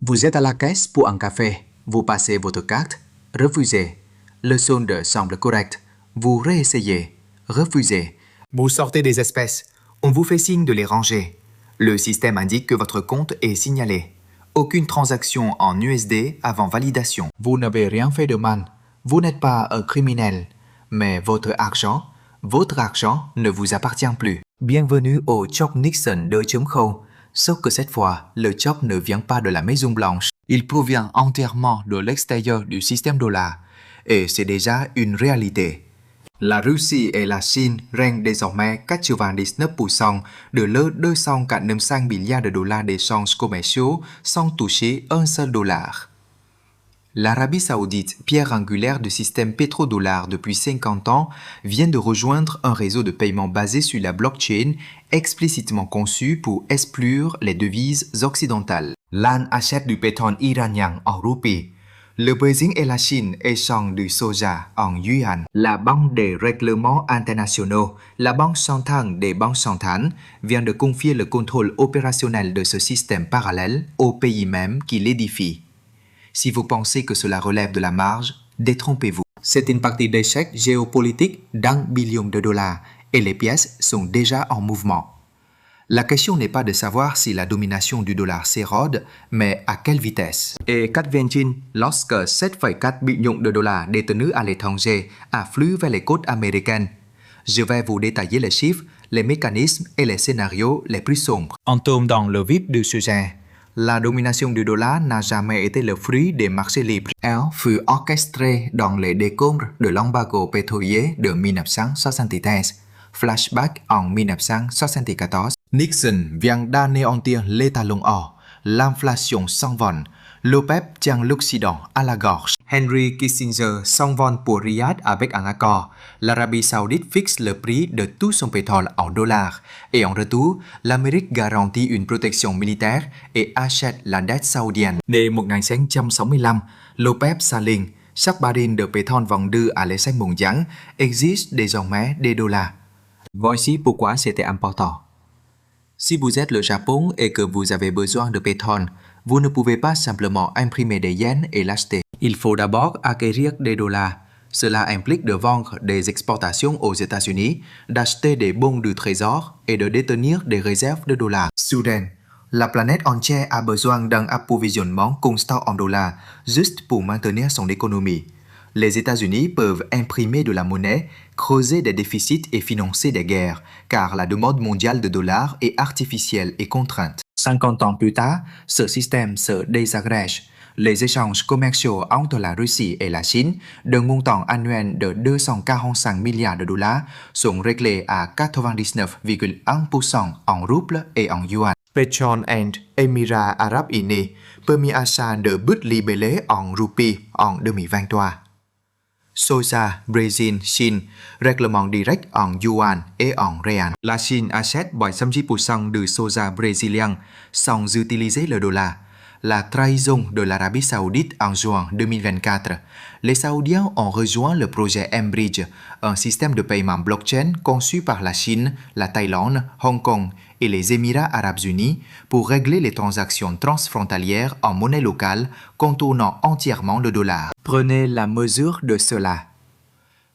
Vous êtes à la caisse pour un café. Vous passez votre carte. Refusez. Le solde semble correct. Vous réessayez. Refusez. Vous sortez des espèces. On vous fait signe de les ranger. Le système indique que votre compte est signalé. Aucune transaction en USD avant validation. Vous n'avez rien fait de mal. Vous n'êtes pas un criminel. Mais votre argent ne vous appartient plus. Bienvenue au Chop Nixon 2.0. Sauf que cette fois, le chop ne vient pas de la Maison Blanche. Il provient entièrement de l'extérieur du système dollar. Et c'est déjà une réalité. La Russie et la Chine règnent désormais 99% de leurs 245 milliards de dollars d'échanges commerciaux sans toucher un seul dollar. L'Arabie Saoudite, pierre angulaire du système pétrodollar depuis 50 ans, vient de rejoindre un réseau de paiement basé sur la blockchain explicitement conçu pour exclure les devises occidentales. L'Inde achète du pétrole iranien en roupies. Le Brésil et la Chine échangent du soja en yuan. La Banque des règlements internationaux, la banque centrale des banques centrales, vient de confier le contrôle opérationnel de ce système parallèle au pays même qui l'édifie. Si vous pensez que cela relève de la marge, détrompez-vous. C'est une partie d'échec géopolitique d'1 billion de dollars et les pièces sont déjà en mouvement. La question n'est pas de savoir si la domination du dollar s'érode, mais à quelle vitesse. Et qu'advient-il lorsque 7,4 millions de dollars détenus à l'étranger affluent vers les côtes américaines? Je vais vous détailler les chiffres, les mécanismes et les scénarios les plus sombres. On tombe dans le vif du sujet. La domination du dollar n'a jamais été le fruit des marchés libres. Elle fut orchestrée dans les décombres de l'embargo pétrolier de 1973. Flashback en 1974. Nixon vient d'anéantir l'étalon or. L'inflation s'envole. L'OPEP tient l'Occident à la gorge. Henry Kissinger s'envole pour Riyad avec un accord. L'Arabie Saoudite fixe le prix de tout son pétrole en dollars. Et en retour, l'Amérique garantit une protection militaire et achète la dette saoudienne. Dès 1965, l'OPEP s'aligne. Chaque baril de pétrole vendu à l'échelle mondiale existe désormais des dollars. Voici pourquoi c'était important. Si vous êtes le Japon et que vous avez besoin de pétrole, vous ne pouvez pas simplement imprimer des yens et l'acheter. Il faut d'abord acquérir des dollars. Cela implique de vendre des exportations aux États-Unis, d'acheter des bons du trésor et de détenir des réserves de dollars. Soudain, la planète entière a besoin d'un approvisionnement constant en dollars, juste pour maintenir son économie. Les États-Unis peuvent imprimer de la monnaie, creuser des déficits et financer des guerres, car la demande mondiale de dollars est artificielle et contrainte. 50 ans plus tard, ce système se désagrège. Les échanges commerciaux entre la Russie et la Chine, d'un montant annuel de 245 milliards de dollars, sont réglés à 99,1% en roubles et en yuan. Pétrole and Émirats Arabes Unis, premier achat de but libellé en roupies en 2023. Soja, Brésil, Chine, règlement direct en yuan et en réal. La Chine achète 70% du soja brésilien sans utiliser le dollar. La trahison de l'Arabie Saoudite en juin 2024. Les Saoudiens ont rejoint le projet mBridge, un système de paiement blockchain conçu par la Chine, la Thaïlande, Hong Kong et les Émirats Arabes Unis pour régler les transactions transfrontalières en monnaie locale contournant entièrement le dollar. Prenez la mesure de cela.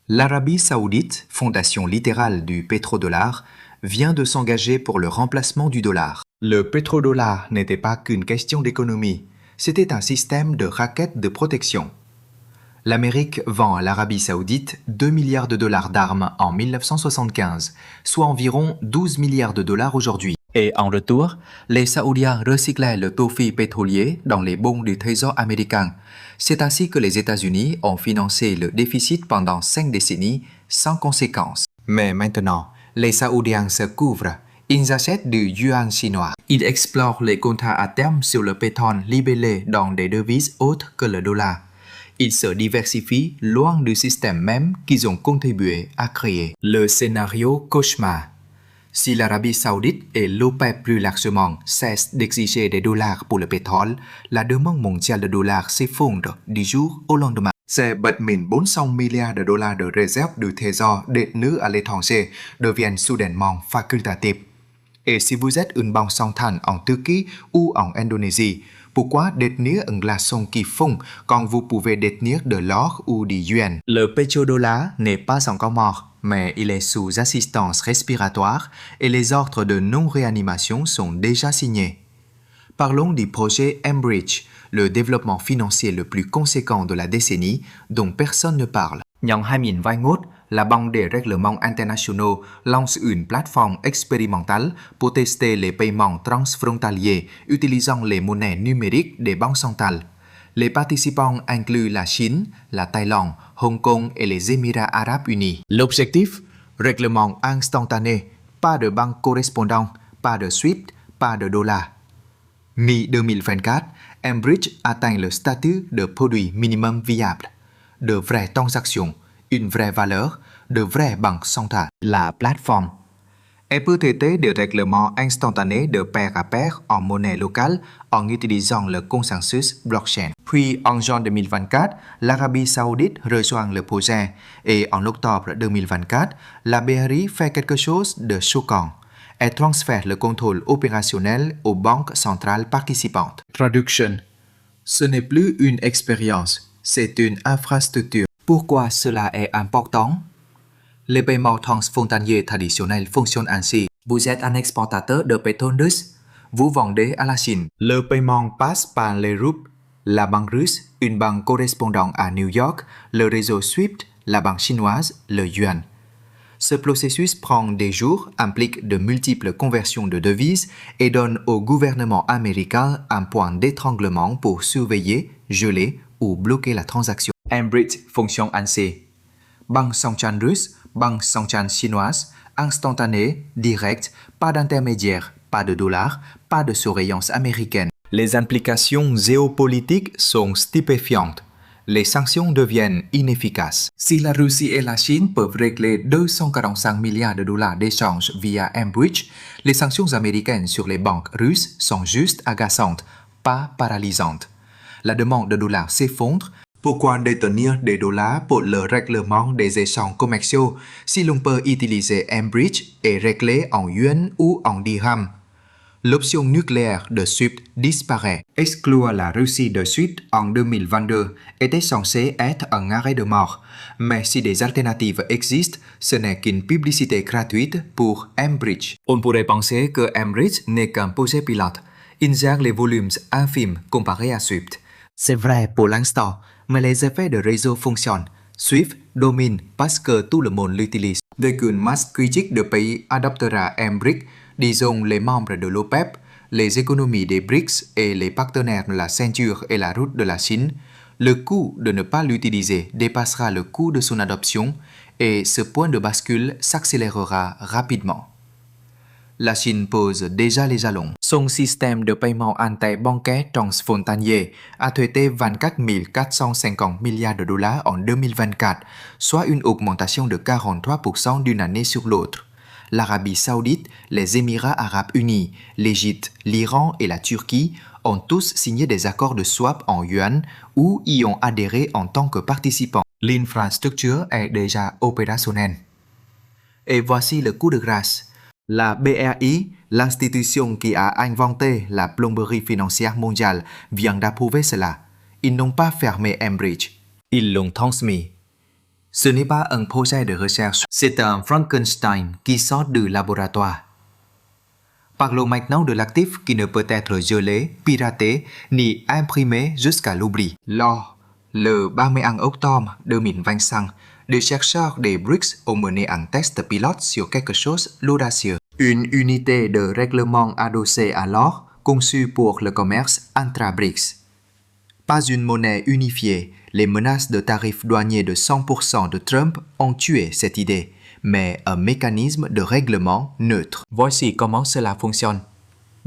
L'Arabie Saoudite, fondation littérale du pétrodollar, vient de s'engager pour le remplacement du dollar. Le pétrodollar n'était pas qu'une question d'économie, c'était un système de raquettes de protection. L'Amérique vend à l'Arabie Saoudite 2 milliards de dollars d'armes en 1975, soit environ 12 milliards de dollars aujourd'hui. Et en retour, les Saoudiens recyclaient le profit pétrolier dans les bons du Trésor américain. C'est ainsi que les États-Unis ont financé le déficit pendant 5 décennies sans conséquence. Mais maintenant, les Saoudiens se couvrent. Ils achètent du yuan chinois. Ils explorent les contrats à terme sur le pétrole libellé dans des devises autres que le dollar. Ils se diversifient loin du système même qu'ils ont contribué à créer. Le scénario cauchemar. Si l'Arabie Saoudite et l'OPEP plus largement cessent d'exiger des dollars pour le pétrole, la demande mondiale de dollars s'effondre du jour au lendemain. C'est bật mìn 400 milliards de dollars de réserves du trésor détenus à l'étranger deviennent soudainement facultatifs. Et si vous êtes une banque centrale en Turquie ou en Indonésie, Pourquoi détenir un glaçon qui fond quand vous pouvez détenir de l'or ou du yuan? Le pétrodollar n'est pas encore mort, mais il est sous assistance respiratoire et les ordres de non-réanimation sont déjà signés. Parlons du projet Enbridge, le développement financier le plus conséquent de la décennie dont personne ne parle. Năm 2021, la Banque des règlements internationaux lance une plateforme expérimentale pour tester les paiements transfrontaliers utilisant les monnaies numériques des banques centrales. Les participants incluent la Chine, la Thaïlande, Hong Kong et les Émirats arabes unis. L'objectif? Règlement instantané, pas de banque correspondante, pas de SWIFT, pas de dollar. Mi-2024, Enbridge atteint le statut de produit minimum viable, de vraies transactions, une vraie valeur, de vraies banques centrales. La plateforme elle peut traiter des règlements instantanés de pair à pair en monnaie locale en utilisant le consensus blockchain. Puis en juin 2024, l'Arabie Saoudite rejoint le projet et en octobre 2024, la BRI fait quelque chose de choquant. Elle transfère le contrôle opérationnel aux banques centrales participantes. Traduction. Ce n'est plus une expérience, c'est une infrastructure. Pourquoi cela est important? Les paiements transfrontaliers traditionnels fonctionnent ainsi. Vous êtes un exportateur de pétrole russe, vous vendez à la Chine. Le paiement passe par les roubles, la banque russe, une banque correspondante à New York, le réseau SWIFT, la banque chinoise, le yuan. Ce processus prend des jours, implique de multiples conversions de devises et donne au gouvernement américain un point d'étranglement pour surveiller, geler ou bloquer la transaction. Enbridge fonctionne ainsi. Banque centrale russe, banque centrale chinoise, instantané, direct, pas d'intermédiaire, pas de dollars, pas de surveillance américaine. Les implications géopolitiques sont stupéfiantes. Les sanctions deviennent inefficaces. Si la Russie et la Chine peuvent régler 245 milliards de dollars d'échanges via Enbridge, les sanctions américaines sur les banques russes sont juste agaçantes, pas paralysantes. La demande de dollars s'effondre. Pourquoi détenir des dollars pour le règlement des échanges commerciaux si l'on peut utiliser Enbridge et régler en yuan ou en dirham? L'option nucléaire de SWIFT disparaît. Exclure la Russie de SWIFT en 2022 était censé être un arrêt de mort. Mais si des alternatives existent, ce n'est qu'une publicité gratuite pour Enbridge. On pourrait penser que Enbridge n'est qu'un projet pilote. Il gère les volumes infimes comparés à SWIFT. C'est vrai pour l'instant, mais les effets de réseau fonctionnent. SWIFT domine parce que tout le monde l'utilise. Dès qu'une masse critique de pays adoptera Enbridge, disons les membres de l'OPEP, les économies des BRICS et les partenaires de la ceinture et la route de la Chine, le coût de ne pas l'utiliser dépassera le coût de son adoption et ce point de bascule s'accélérera rapidement. La Chine pose déjà les jalons. Son système de paiement interbancaire transfrontalier a traité 24 450 milliards de dollars en 2024, soit une augmentation de 43% d'une année sur l'autre. L'Arabie Saoudite, les Émirats arabes unis, l'Égypte, l'Iran et la Turquie ont tous signé des accords de swap en yuan ou y ont adhéré en tant que participants. L'infrastructure est déjà opérationnelle. Et voici le coup de grâce. La BRI, l'institution qui a inventé la plomberie financière mondiale, vient d'approuver cela. Ils n'ont pas fermé Enbridge. Ils l'ont transmis. Ce n'est pas un projet de recherche, c'est un Frankenstein qui sort du laboratoire. Parlons maintenant de l'actif qui ne peut être gelé, piraté, ni imprimé jusqu'à l'oubli. Lors, le 31 octobre 2025, des chercheurs des BRICS ont mené un test pilote sur quelque chose d'audacieux. Une unité de règlement adossée à l'or conçue pour le commerce intra-BRICS. Pas une monnaie unifiée, les menaces de tarifs douaniers de 100% de Trump ont tué cette idée, mais un mécanisme de règlement neutre. Voici comment cela fonctionne.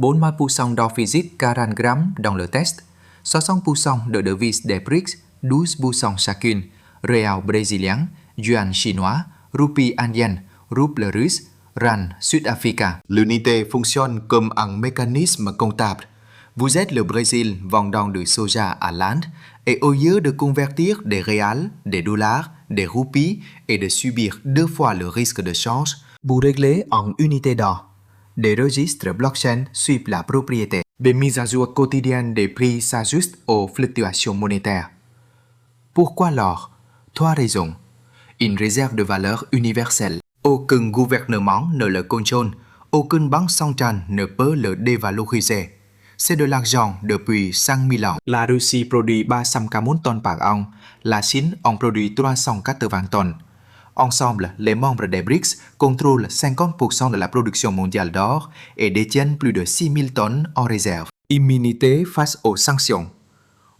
40% d'or physique 40 grammes dans le test, 60% de devises des BRICS, 12% chacune, réal brésilien, yuan chinois, roupie indienne, rouble russe, rand sud-africain. L'unité fonctionne comme un mécanisme comptable. Vous êtes le Brésil vendant du soja à l'Inde et au lieu de convertir des réals, des dollars, des roupies et de subir 2 fois le risque de change, vous réglez en unité d'or. Des registres blockchain suivent la propriété. Des mises à jour quotidiennes des prix s'ajustent aux fluctuations monétaires. Pourquoi l'or? Trois raisons. Une réserve de valeur universelle. Aucun gouvernement ne le contrôle. Aucune banque centrale ne peut le dévaloriser. C'est de l'argent depuis 5.000 ans. La Russie produit 341 tonnes par an. La Chine en produit 380 tonnes. Ensemble, les membres des BRICS contrôlent 50% de la production mondiale d'or et détiennent plus de 6.000 tonnes en réserve. Immunité face aux sanctions.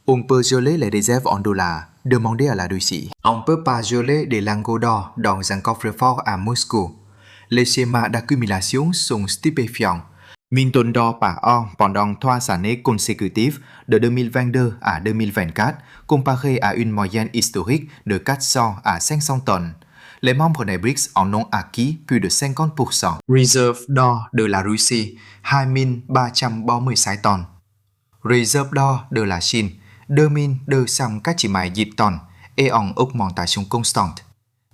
On peut geler les réserves en dollars, demander à la Russie. On ne peut pas geler des lingots d'or dans un coffre-fort à Moscou. Les schémas d'accumulation sont stupéfiants. 1.000 tonnes d'or par an pendant 3 années consécutives de 2022 à 2024, comparé à une moyenne historique de 400 à 500 tonnes. Les membres des BRICS en ont acquis plus de 50%. Reserve d'or de la Russie, 2.336 tonnes. Reserve d'or de la Chine, 2.288 tonnes et en augmentation constante.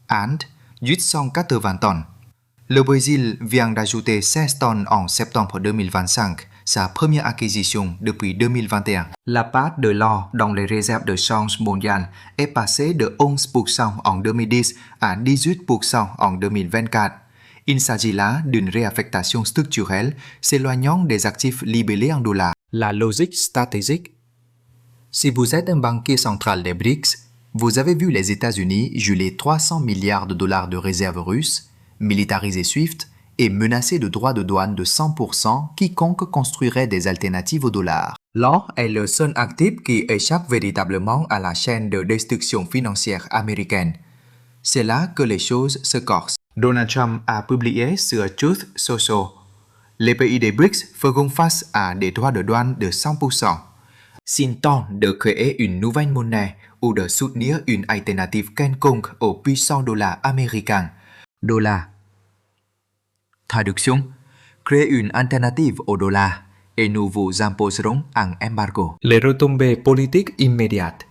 Inde, 880 tonnes. Le Brésil vient d'ajouter 16 tonnes en septembre 2025, sa première acquisition depuis 2021. La part de l'or dans les réserves de change mondiales est passée de 11% en 2010 à 18% en 2024. Il s'agit là d'une réaffectation structurelle s'éloignant des actifs libellés en dollars. La logique stratégique. Si vous êtes un banquier central des BRICS, vous avez vu les États-Unis geler 300 milliards de dollars de réserves russes, militariser SWIFT et menacer de droits de douane de 100% quiconque construirait des alternatives au dollar. L'or est le seul actif qui échappe véritablement à la chaîne de destruction financière américaine. C'est là que les choses se corsent. Donald Trump a publié sur Truth Social. Les pays des BRICS feront face à des droits de douane de 100%. S'il tente de créer une nouvelle monnaie ou de soutenir une alternative quelconque au puissant dollar américain. Dollar. Traduction. Créer une alternative au dollar et nous vous imposerons un embargo. Les retombées politiques immédiates.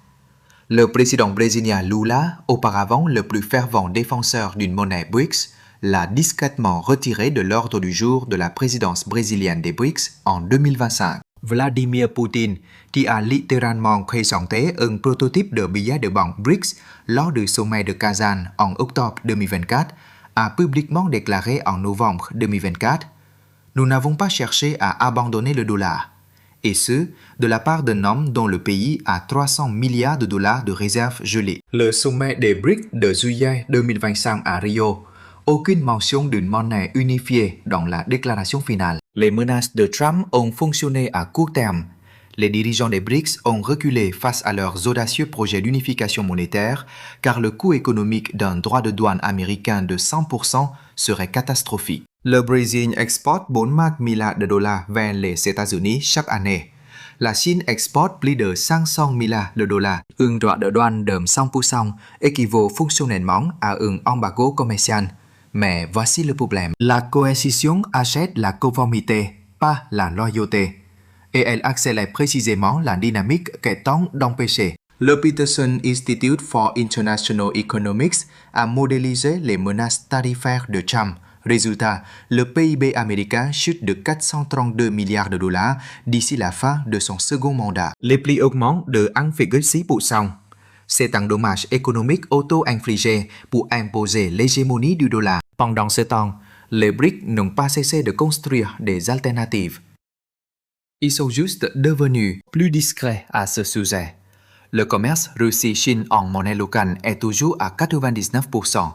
Le président brésilien Lula, auparavant le plus fervent défenseur d'une monnaie BRICS, l'a discrètement retiré de l'ordre du jour de la présidence brésilienne des BRICS en 2025. Vladimir Poutine, qui a littéralement présenté un prototype de billet de banque BRICS lors du sommet de Kazan en octobre 2024, a publiquement déclaré en novembre 2024 « Nous n'avons pas cherché à abandonner le dollar », et ce, de la part d'un homme dont le pays a 300 milliards de dollars de réserves gelées. Le sommet des BRICS de juillet 2025 à Rio, aucune mention d'une monnaie unifiée dans la déclaration finale. Les menaces de Trump ont fonctionné à court terme. Les dirigeants des BRICS ont reculé face à leurs audacieux projets d'unification monétaire car le coût économique d'un droit de douane américain de 100% serait catastrophique. Le Brésil exporte 4 milliards de dollars vers les États-Unis chaque année. La Chine exporte plus de 500 milliards de dollars. Un droit de douane de 100% équivaut fonctionnellement à un embargo commercial. Mais voici le problème. La coercition achète la conformité, pas la loyauté. Et elle accélère précisément la dynamique qu'elle tente d'empêcher. Le Peterson Institute for International Economics a modélisé les menaces tarifaires de Trump. Résultat, le PIB américain chute de 432 milliards de dollars d'ici la fin de son second mandat. Les prix augmentent de 1,6%. C'est un dommage économique auto-infligé pour imposer l'hégémonie du dollar. Pendant ce temps, les BRICS n'ont pas cessé de construire des alternatives. Ils sont juste devenus plus discrets à ce sujet. Le commerce Russie-Chine en monnaie locale est toujours à 99%.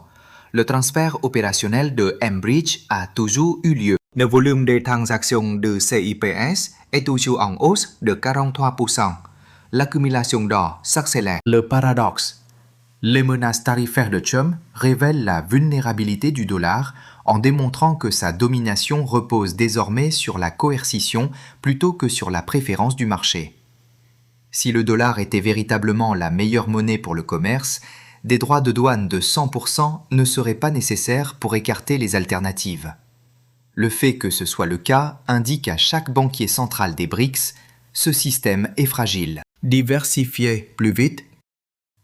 Le transfert opérationnel de Mbridge a toujours eu lieu. Le volume des transactions de CIPS est toujours en hausse de 43%. L'accumulation d'or s'accélère. Le paradoxe. Les menaces tarifaires de Trump révèlent la vulnérabilité du dollar en démontrant que sa domination repose désormais sur la coercition plutôt que sur la préférence du marché. Si le dollar était véritablement la meilleure monnaie pour le commerce, des droits de douane de 100% ne seraient pas nécessaires pour écarter les alternatives. Le fait que ce soit le cas indique à chaque banquier central des BRICS, ce système est fragile. Diversifier plus vite.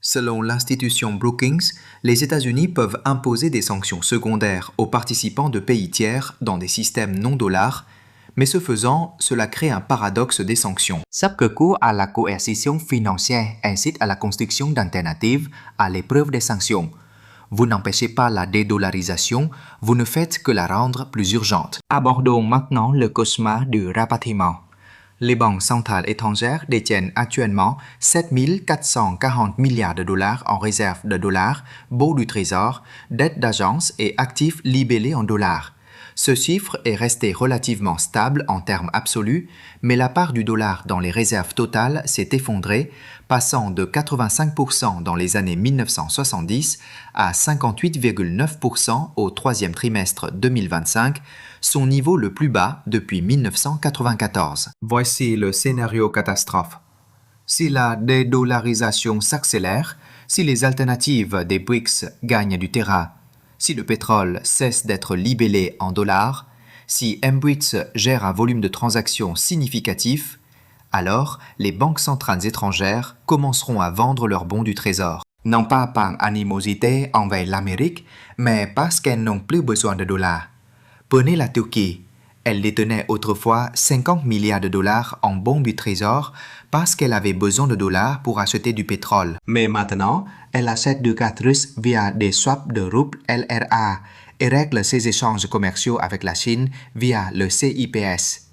Selon l'institution Brookings, les États-Unis peuvent imposer des sanctions secondaires aux participants de pays tiers dans des systèmes non dollars, Mais ce faisant, cela crée un paradoxe des sanctions. Sắp cơ cú à la coercition financière incite à la construction d'alternatives à l'épreuve des sanctions. Vous n'empêchez pas la dédollarisation, vous ne faites que la rendre plus urgente. Abordons maintenant le cauchemar du rapatriement. Les banques centrales étrangères détiennent actuellement 7 440 milliards de dollars en réserves de dollars, baux du trésor, dettes d'agence et actifs libellés en dollars. Ce chiffre est resté relativement stable en termes absolus, mais la part du dollar dans les réserves totales s'est effondrée, passant de 85% dans les années 1970 à 58,9% au troisième trimestre 2025, son niveau le plus bas depuis 1994. Voici le scénario catastrophe. Si la dédollarisation s'accélère, si les alternatives des BRICS gagnent du terrain, si le pétrole cesse d'être libellé en dollars, si Mbritz gère un volume de transactions significatif, alors les banques centrales étrangères commenceront à vendre leurs bons du trésor. Non pas par animosité envers l'Amérique, mais parce qu'elles n'ont plus besoin de dollars. Prenez la Turquie. Elle détenait autrefois 50 milliards de dollars en bons du trésor parce qu'elle avait besoin de dollars pour acheter du pétrole. Mais maintenant, elle achète du gaz russe via des swaps de roubles LRA et règle ses échanges commerciaux avec la Chine via le CIPS.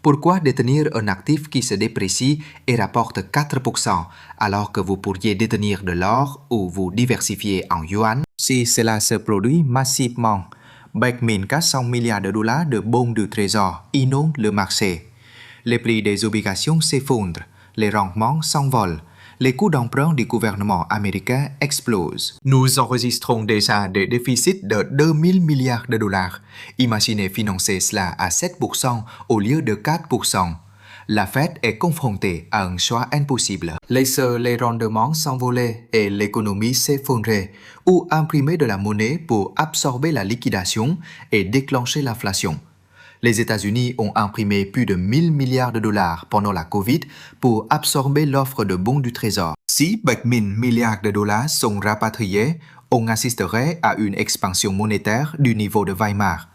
Pourquoi détenir un actif qui se déprécie et rapporte 4% alors que vous pourriez détenir de l'or ou vous diversifier en yuan? Si cela se produit massivement, 400 milliards de dollars de bons du trésor inondent le marché. Les prix des obligations s'effondrent, les rendements s'envolent, les coûts d'emprunt du gouvernement américain explosent. Nous enregistrons déjà des déficits de 2000 milliards de dollars. Imaginez financer cela à 7% au lieu de 4%. La Fed est confrontée à un choix impossible. Laisser les rendements s'envoler et l'économie s'effondrer, ou imprimer de la monnaie pour absorber la liquidation et déclencher l'inflation. Les États-Unis ont imprimé plus de 1000 milliards de dollars pendant la Covid pour absorber l'offre de bons du trésor. Si 1000 milliards de dollars sont rapatriés, on assisterait à une expansion monétaire du niveau de Weimar.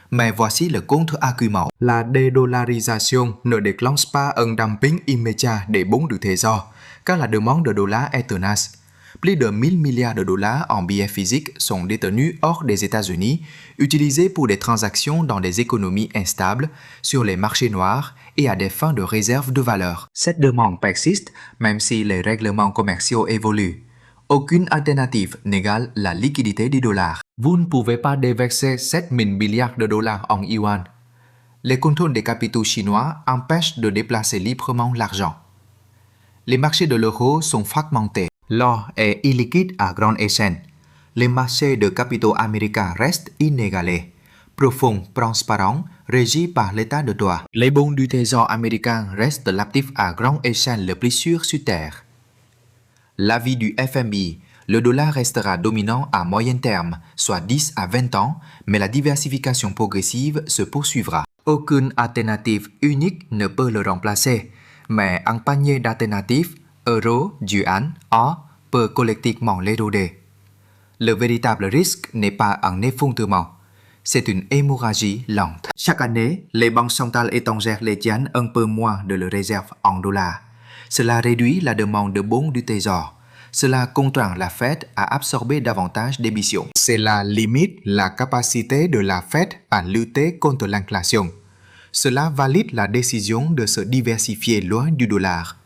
Mais voici le contre-argument. La dédollarisation ne déclenche pas un dumping immédiat des bons du trésor, car la demande de dollars est tenace. Plus de 1000 milliards de dollars en billets physiques sont détenus hors des États-Unis, utilisés pour des transactions dans des économies instables, sur les marchés noirs et à des fins de réserve de valeur. Cette demande persiste même si les règlements commerciaux évoluent. Aucune alternative n'égale la liquidité du dollar. Vous ne pouvez pas déverser 7000 milliards de dollars en yuan. Les contrôles des capitaux chinois empêchent de déplacer librement l'argent. Les marchés de l'euro sont fragmentés. L'or est illiquide à grande échelle. Les marchés de capitaux américains restent inégalés, profonds, transparents, régis par l'état de droit. Les bons du trésor américain restent l'actif à grande échelle le plus sûr sur Terre. L'avis du FMI, le dollar restera dominant à moyen terme, soit 10 à 20 ans, mais la diversification progressive se poursuivra. Aucune alternative unique ne peut le remplacer, mais un panier d'alternatives, euro, yuan, or, peut collectivement l'éroder. Le véritable risque n'est pas un effondrement, c'est une hémorragie lente. Chaque année, les banques centrales étrangères détiennent un peu moins de leurs réserves en dollars. Cela réduit la demande de bons du trésor. Cela contraint la Fed à absorber davantage d'émissions. Cela limite la capacité de la Fed à lutter contre l'inflation. Cela valide la décision de se diversifier loin du dollar.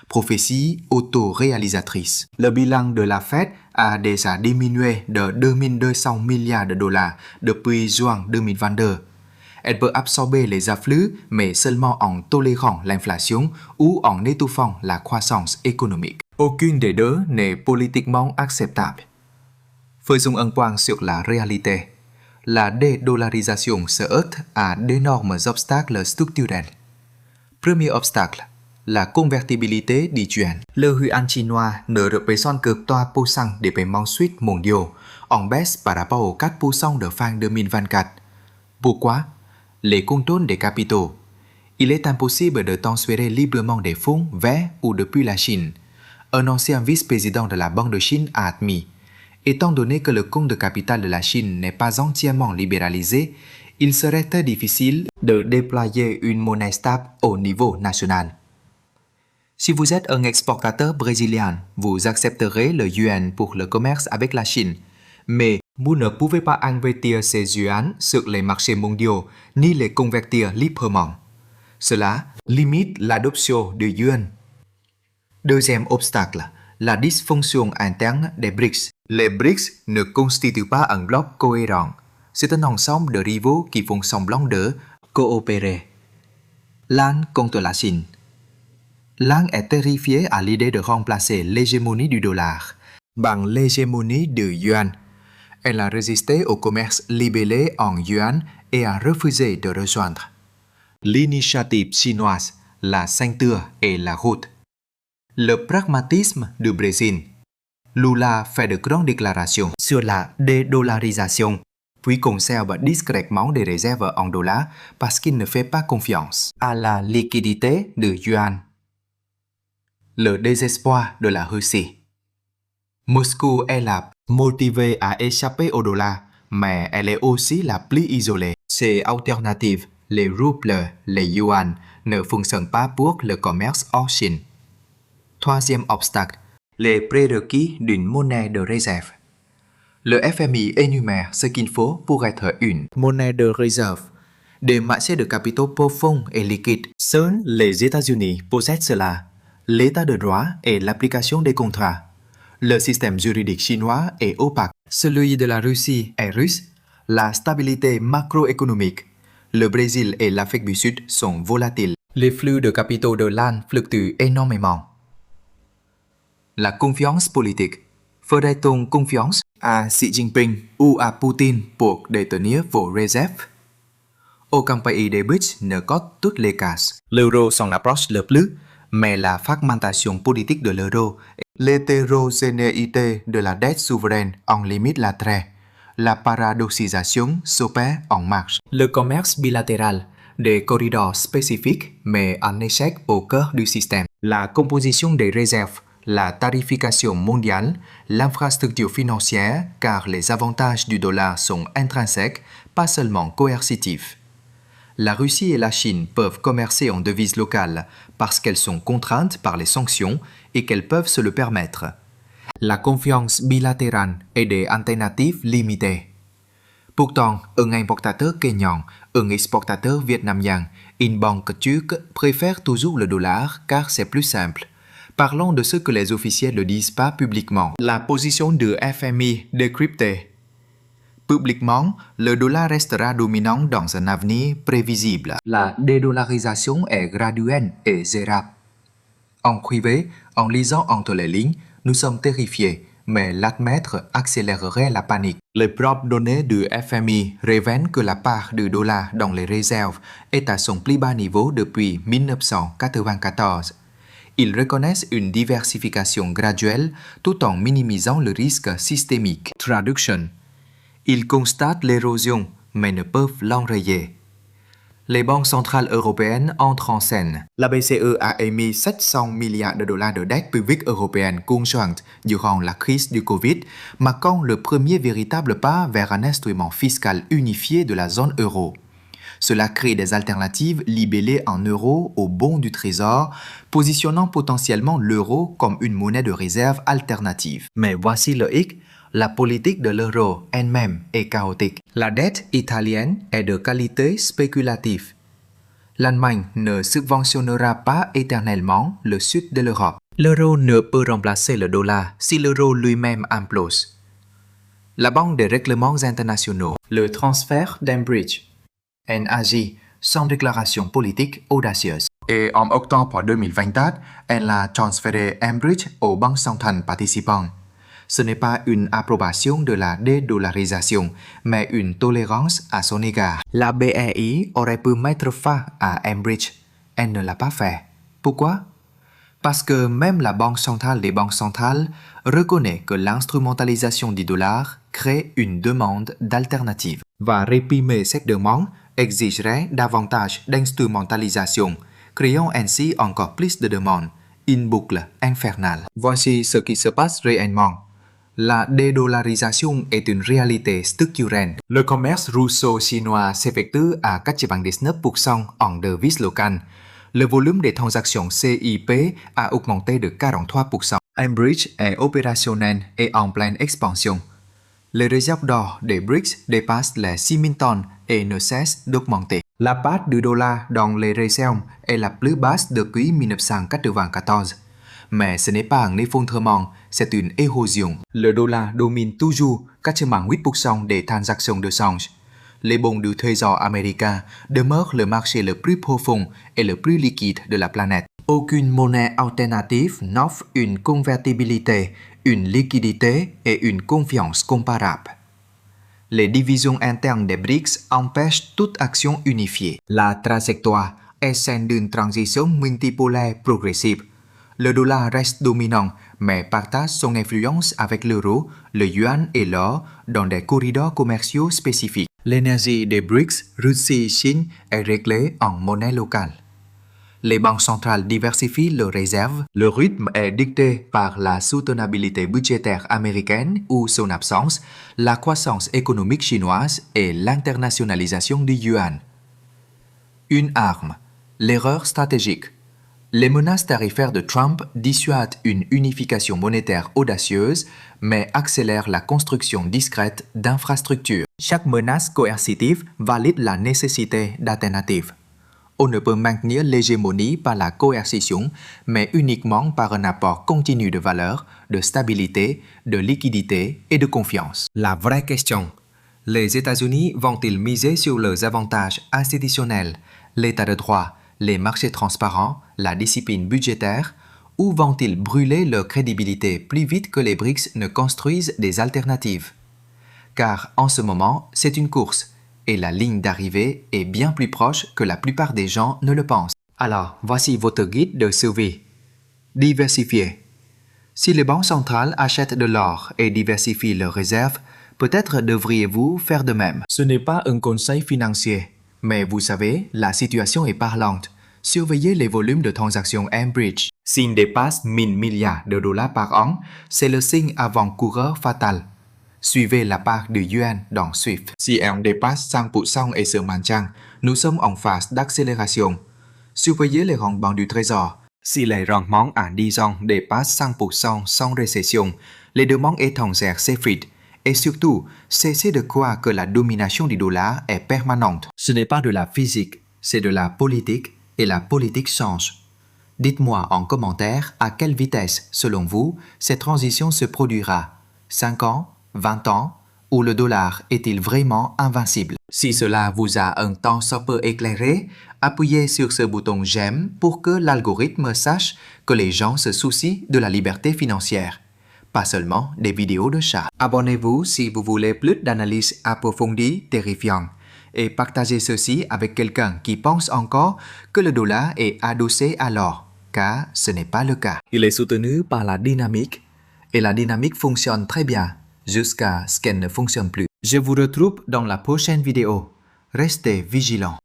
Prophétie autoréalisatrice. Le bilan de la Fed a déjà diminué de 2200 milliards de dollars depuis juin 2022. Elle peut absorber les afflux, mais seulement en tolérant l'inflation ou en étouffant la croissance économique. Aucune des deux n'est politiquement acceptable. Faisons un point sur la réalité. La dédollarisation se heurte à d'énormes obstacles structurels. Premier obstacle, la convertibilité du yuan. Le yuan chinois ne représente que 3% des paiements suisses mondiaux, en baisse par rapport aux 4% de fin 2024. Pourquoi? Les contrôles des capitaux. Il est impossible de transférer librement des fonds vers ou depuis la Chine. Un ancien vice-président de la Banque de Chine a admis, étant donné que le compte de capital de la Chine n'est pas entièrement libéralisé, il serait très difficile de déployer une monnaie stable au niveau national. Si vous êtes un exportateur brésilien, vous accepterez le yuan pour le commerce avec la Chine, mais vous ne pouvez pas investir ces yuans sur les marchés mondiaux ni les convertir librement. Cela limite l'adoption du yuan. Deuxième obstacle, la dysfonction interne des BRICS. Les BRICS ne constituent pas un bloc cohérent. C'est un ensemble de rivaux qui font semblant de coopérer. L'Inde contre la Chine. L'Inde est terrifiée à l'idée de remplacer l'hégémonie du dollar par l'hégémonie du yuan. Elle a résisté au commerce libellé en yuan et a refusé de rejoindre l'initiative chinoise, la ceinture et la route. Le pragmatisme du Brésil. Lula fait de grandes déclarations sur la dédollarisation, puis conserve discrètement des réserves en dollars parce qu'il ne fait pas confiance à la liquidité du yuan. Le désespoir de la Russie. Moscou est la motivée à échapper au dollar, mais elle est aussi la plus isolée. Ces alternatives, les roubles, les yuan, ne fonctionnent pas pour le commerce hors Chine. Troisième obstacle, les prérequis d'une monnaie de réserve. Le FMI énumère ce qu'il faut pour être une monnaie de réserve. Des marchés de capitaux profonds et liquides. Seuls les États-Unis possèdent cela. L'état de droit et l'application des contrats. Le système juridique chinois est opaque. Celui de la Russie est russe. La stabilité macroéconomique. Le Brésil et l'Afrique du Sud sont volatiles. Les flux de capitaux de l'Inde fluctuent énormément. La confiance politique. Ferait-on confiance à Xi Jinping ou à Poutine pour détenir vos réserves? Aucun pays des BRICS ne cote toutes les cases. L'euro s'en approche le plus, mais la fragmentation politique de l'euro et l'hétérogénéité de la dette souveraine en limite l'attrait. La paradoxisation s'opère en marche. Le commerce bilatéral, des corridors spécifiques, mais un échec au cœur du système. La composition des réserves, la tarification mondiale, l'infrastructure financière, car les avantages du dollar sont intrinsèques, pas seulement coercitifs. La Russie et la Chine peuvent commercer en devises locales parce qu'elles sont contraintes par les sanctions et qu'elles peuvent se le permettre. La confiance bilatérale est des alternatives limitées. Pourtant, un importateur kényan, un exportateur vietnamien, une banque turque préfèrent toujours le dollar car c'est plus simple. Parlons de ce que les officiels ne disent pas publiquement. La position du FMI décryptée. Publiquement, le dollar restera dominant dans un avenir prévisible. La dédollarisation est graduelle et gérable. En privé, en lisant entre les lignes, nous sommes terrifiés, mais l'admettre accélérerait la panique. Les propres données du FMI révèlent que la part du dollar dans les réserves est à son plus bas niveau depuis 1994. Ils reconnaissent une diversification graduelle tout en minimisant le risque systémique. Traduction. Ils constatent l'érosion, mais ne peuvent l'enrayer. Les banques centrales européennes entrent en scène. La BCE a émis 700 milliards de dollars de dette publique européenne conjointe durant la crise du Covid, marquant le premier véritable pas vers un instrument fiscal unifié de la zone euro. Cela crée des alternatives libellées en euros aux bons du trésor, positionnant potentiellement l'euro comme une monnaie de réserve alternative. Mais voici le hic. La politique de l'euro elle-même est chaotique. La dette italienne est de qualité spéculative. L'Allemagne ne subventionnera pas éternellement le sud de l'Europe. L'euro ne peut remplacer le dollar si l'euro lui-même implose. La Banque des règlements internationaux, le transfert d'Enbridge, NAJ, sans déclaration politique audacieuse. Et en octobre 2024, elle a transféré Enbridge aux banques centrales participantes. Ce n'est pas une approbation de la dédollarisation, mais une tolérance à son égard. La BEI aurait pu mettre fin à Enbridge. Elle ne l'a pas fait. Pourquoi? Parce que même la Banque centrale des banques centrales reconnaît que l'instrumentalisation du dollar crée une demande d'alternative. Va réprimer cette demande exigerait davantage d'instrumentalisation, créant ainsi encore plus de demandes. Une boucle infernale. Voici ce qui se passe réellement. La dédollarisation est une réalité structurelle. Le commerce russo-chinois s'effectue à 99% en devises locales. Le volume des transactions CIP a augmenté de 43%. Ambridge est opérationnel et en pleine expansion. Les réserves d'or des BRICS dépassent les 6 000 tonnes et ne cessent d'augmenter. La part du dollar dans les réserves est la plus basse depuis 1994. Mais ce n'est pas un effondrement, c'est une érosion. Le dollar domine toujours 88% des transactions de change. Les bons du Trésor américain demeurent le marché le plus profond et le plus liquide de la planète. Aucune monnaie alternative n'offre une convertibilité, une liquidité et une confiance comparables. Les divisions internes des BRICS empêchent toute action unifiée. La trajectoire est celle d'une transition multipolaire progressive. Le dollar reste dominant, mais partage son influence avec l'euro, le yuan et l'or dans des corridors commerciaux spécifiques. L'énergie des BRICS, Russie, Chine est réglée en monnaie locale. Les banques centrales diversifient leurs réserves. Le rythme est dicté par la soutenabilité budgétaire américaine ou son absence, la croissance économique chinoise et l'internationalisation du yuan. Une arme, l'erreur stratégique. Les menaces tarifaires de Trump dissuadent une unification monétaire audacieuse, mais accélèrent la construction discrète d'infrastructures. Chaque menace coercitive valide la nécessité d'alternatives. On ne peut maintenir l'hégémonie par la coercition, mais uniquement par un apport continu de valeur, de stabilité, de liquidité et de confiance. La vraie question: les États-Unis vont-ils miser sur leurs avantages institutionnels, l'état de droit, les marchés transparents, la discipline budgétaire, ou vont-ils brûler leur crédibilité plus vite que les BRICS ne construisent des alternatives? Car en ce moment, c'est une course, et la ligne d'arrivée est bien plus proche que la plupart des gens ne le pensent. Alors, voici votre guide de survie. Diversifier. Si les banques centrales achètent de l'or et diversifient leurs réserves, peut-être devriez-vous faire de même. Ce n'est pas un conseil financier, mais vous savez, la situation est parlante. Surveillez les volumes de transactions Ambridge. S'ils dépassent 1000 milliards de dollars par an, c'est le signe avant-coureur fatal. Suivez la part du yuan dans SWIFT. Si elle dépasse 5% et se maintient, nous sommes en phase d'accélération. Surveillez les rendements du Trésor. Si les rendements à 10 ans dépassent 5% sans récession, les demandes étrangères s'effritent. Et surtout, cessez de croire que la domination du dollar est permanente. Ce n'est pas de la physique, c'est de la politique, et la politique change. Dites-moi en commentaire à quelle vitesse, selon vous, cette transition se produira. 5 ans, 20 ans, ou le dollar est-il vraiment invincible? Si cela vous a un temps soit peu éclairé, appuyez sur ce bouton j'aime pour que l'algorithme sache que les gens se soucient de la liberté financière, pas seulement des vidéos de chats. Abonnez-vous si vous voulez plus d'analyses approfondies, terrifiantes, et partagez ceci avec quelqu'un qui pense encore que le dollar est adossé à l'or, car ce n'est pas le cas. Il est soutenu par la dynamique, et la dynamique fonctionne très bien, jusqu'à ce qu'elle ne fonctionne plus. Je vous retrouve dans la prochaine vidéo. Restez vigilants.